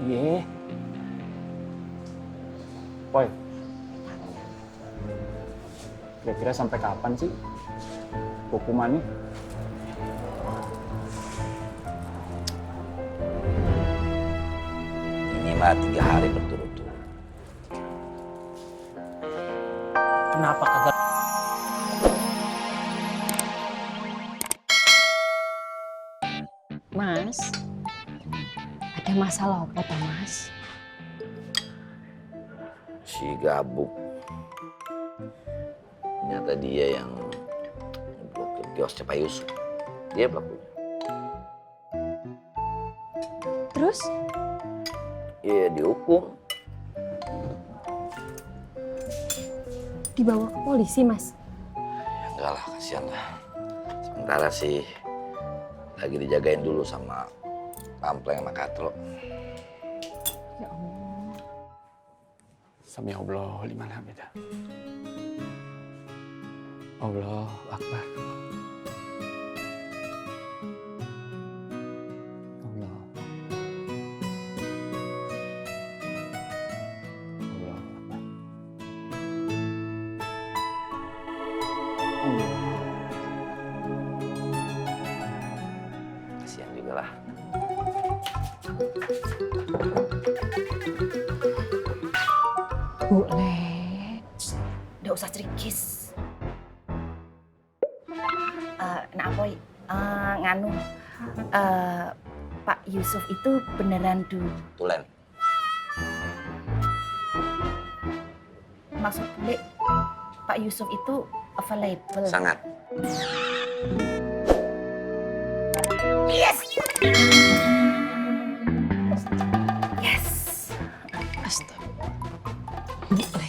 Iya. Boy, kira-kira sampai kapan sih hukumannya? Ini mah 3 hari berturut-turut. Kenapa kagak? Mas, ada masalah apa toh, Mas? Si Gabuk. Ternyata dia yang blokir kiosnya Pak Yusuf. Dia pelakunya. Terus? Iya, dihukum. Dibawa ke polisi, Mas? Ya enggak lah, kasihan lah. Sementara sih lagi dijagain dulu sama Pampleng sama Katro. Ya Allah. Sami Allah liman hamidah. Allah Akbar. Allah. Allah Akbar. Kasihan juga lah. Bu Le, nggak usah cerikis. Nah, Boy, nganu, Pak Yusuf itu beneran Tulen. maksud Bule, Pak Yusuf itu available. Sangat. Yes! Yes! Astaga. Bu Le.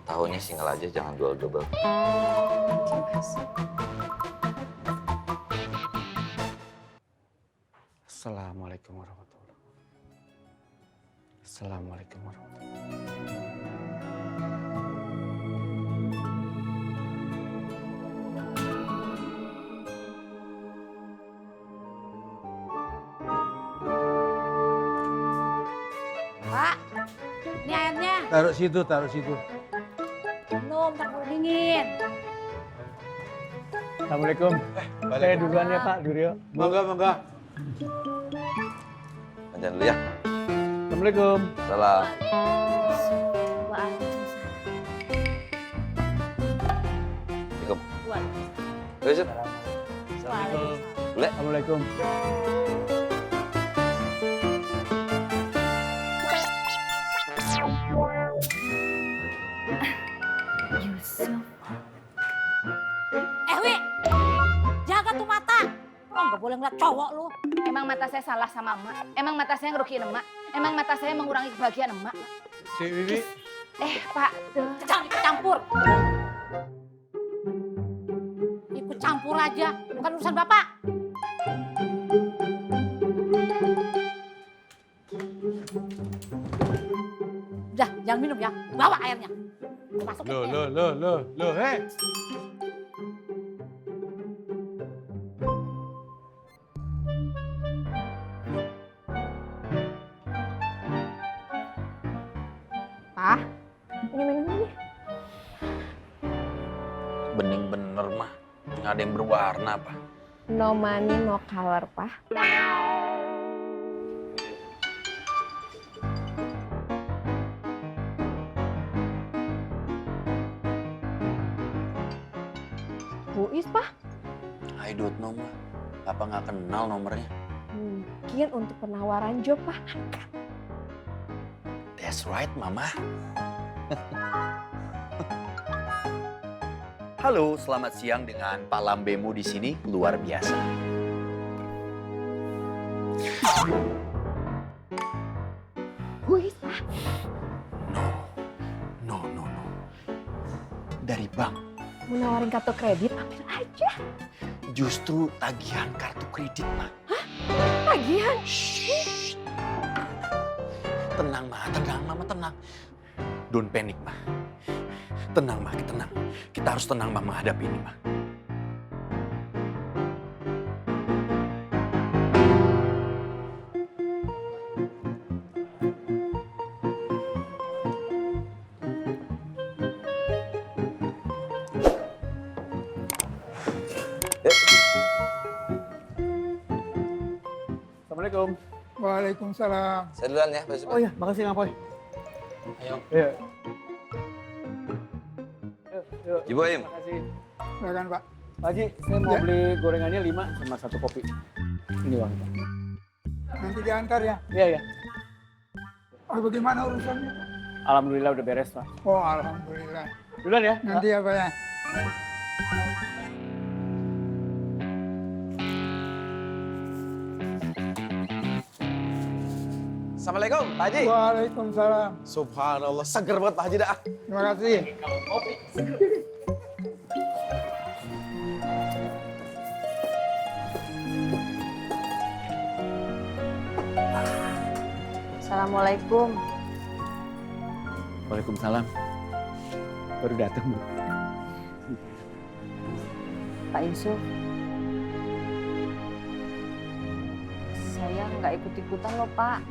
Tahunya single aja, jangan dual double. Oke, Mas. Assalamualaikum warahmatullahi wabarakatuh. Assalamualaikum warahmatullahi wabarakatuh. Pak, ini airnya. Taruh situ, taruh situ. Minum, tak perlu dingin. Assalamualaikum. Saya duluan ya Pak Duryo. Mangga, mangga. Lanjut dulu ya. Assalamualaikum. Salam. Waalaikumsalam. Assalamualaikum. Waalaikumsalam. Yusuf, Waalaikumsalam. boleh? Assalamualaikum. Yusuf. Wi, jaga tuh mata. Oh, nggak boleh ngeliat cowok lu. Emang mata saya salah sama emak? Emang mata saya ngerugiin emak? Emang mata saya mengurangi kebahagiaan emak? Si Wiwi. Pak, Jangan ikut campur. Ikut campur aja, bukan urusan bapak. Udah, jangan minum ya. Bawa airnya. Masukin ya. Loh, hei. Pak, ini minum ini. Bening bener mah. Nggak ada yang berwarna apa. No money, no color, Pak. Buis, Pak. I don't know mah. Papa nggak kenal nomornya. Mungkin untuk penawaran job, Pak. That's right, Mama. Halo, selamat siang dengan Pak Lambemu di sini. Luar biasa. Buis, Pak. No. Dari bank. Mau nawarin kartu kredit, ambil aja. Justru tagihan kartu kredit, Ma. Tagihan. Shh. Tenang, Ma. Tenang, Mama, tenang. Don't panic, Ma. Tenang, Ma. Tenang. Kita harus tenang, Ma, menghadapi ini, Ma. Assalamualaikum. Waalaikumsalam. Saya duluan ya, Pak Yusuf. Oh iya, makasih Kang Poy. Ayo. Iya. Yuk, Ibu Im. Makasih. Silakan Pak. Pak Haji, saya mau Ya. beli gorengannya 5 sama 1 kopi. Ini uang. Nanti diantar ya. Iya, iya. Oh bagaimana urusannya? Alhamdulillah udah beres, Pak. Oh alhamdulillah. Duluan ya. Nanti ya Pak ya. Assalamualaikum, Pak Haji. Waalaikumsalam. Subhanallah, seger banget Pak Haji dah. Terima kasih. Assalamualaikum. Waalaikumsalam. Baru datang, Bu. Pak Yusuf. Saya nggak ikut-ikutan loh Pak.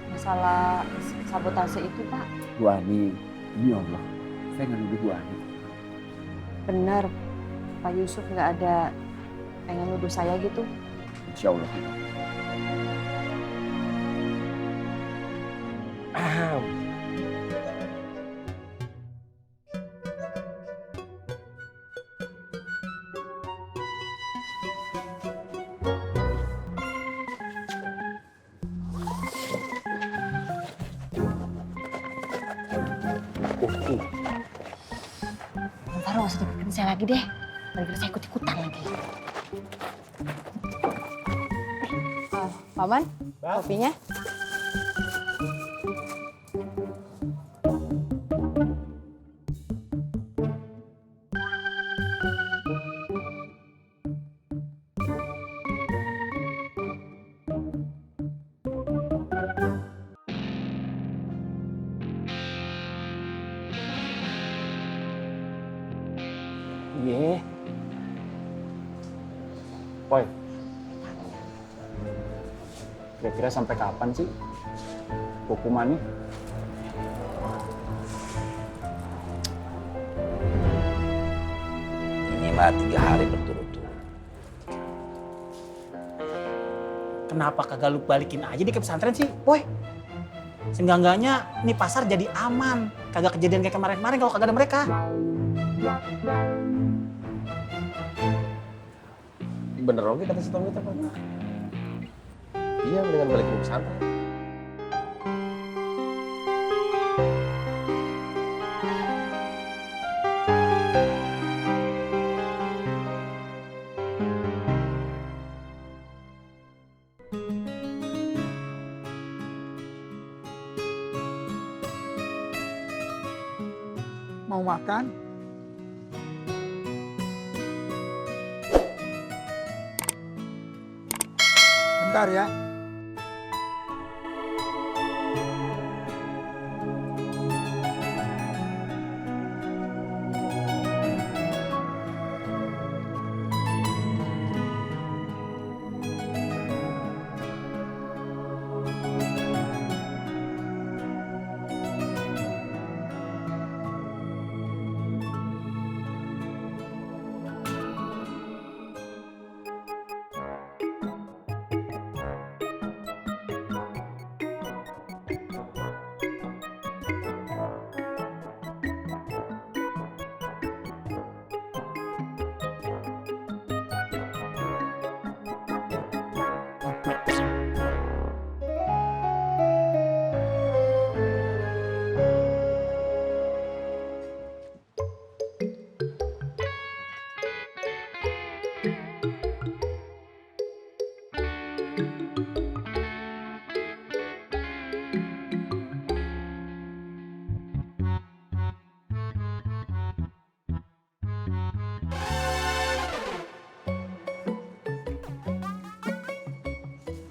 Masalah sabotase itu Pak. Bu Ani, demi Allah, saya nggak nuduh Bu Ani. Benar, Pak Yusuf nggak ada pengen nuduh saya gitu. Insya Allah. Ntar nggak usah deketin saya lagi deh. Lagi saya ikut-ikutan lagi. Paman, kopinya? Iya. Boy. Kira-kira sampai kapan sih hukumannya? Ini mah 3 hari berturut-turut. Kenapa kagak lu balikin aja di ke pesantren sih, boy? Seenggak-enggaknya nih pasar jadi aman. Kagak kejadian kayak kemarin-kemarin kalau kagak ada mereka. Bener oke kata si Tommy Pak. Iya, mendingan balik ke pesantren. Mau makan? Bentar ya.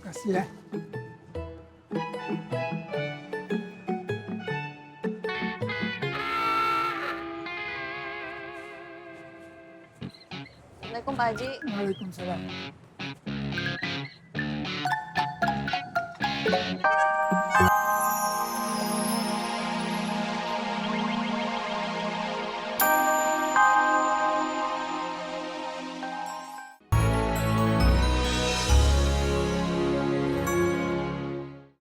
Kasih ya. Assalamualaikum Pak Haji. Waalaikumsalam.